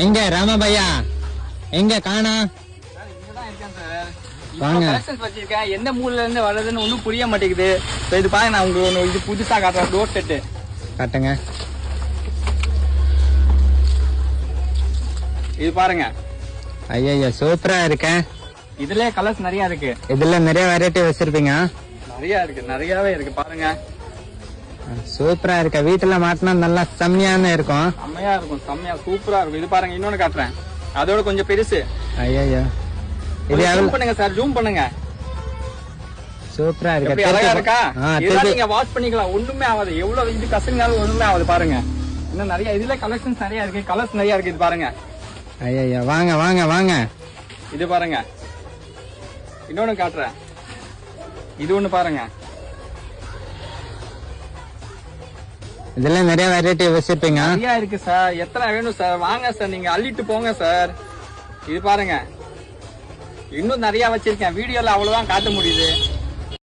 எங்க ராமபையா எங்க காணா? வாங்க. வச்சிருக்கேன் எந்த மூலைல இருந்து வர்றதுன்னு ஒன்னும் புரிய மாட்டேங்குது. இது பாருங்க, நான் உங்களுக்கு இது புதுசா காட்டுறேன். டோர் செட்டு காட்டுங்க. இது பாருங்க. ஐயா சூப்பரா இருக்கேன். இதுல கலர்ஸ் நிறைய இருக்கு. இதுல நிறைய வெரைட்டி வச்சிருப்பீங்க. நிறைய இருக்கு, நிறையவே இருக்கு பாருங்க. சூப்பரா இருக்க. வீட்டுல மாட்டினா நல்லா செம்மையான இருக்கும். செம்மையா இருக்கும், செம்மையா சூப்பரா இருக்கும். இது பாருங்க, இன்னொன்னு காட்டுறேன். அதோட கொஞ்சம் பெருசு. ஐயா இது ஜூம் பண்ணுங்க சார், ஜூம் பண்ணுங்க. சூப்பரா எப்படி இருக்கு. அழகா இருக்கா? இதெல்லாம் நீங்க வாஷ் பண்ணிக்கலாம், ஒண்ணுமே ஆகாது. எவ்வளவு இது கசங்கினாலும் ஒண்ணுமே ஆகாது. பாருங்க, இன்னும் நிறைய இதுல கலெக்ஷன்ஸ் நிறைய இருக்கு, கலர்ஸ் நிறைய இருக்கு. இது பாருங்க. ஐயா வாங்க வாங்க வாங்க. இது பாருங்க, இன்னொன்னு காட்டுறேன். இது ஒண்ணு பாருங்க. இதுல நிறைய வெரைட்டி வச்சிருப்பீங்க. நிறைய இருக்கு சார். எத்தனை வேணும் சார்? வாங்க சார், நீங்க அள்ளிட்டு போங்க சார். இது பாருங்க, இன்னும் நிறைய வச்சிருக்கேன். வீடியோல அவ்வளவுதான் காட்ட முடியுது.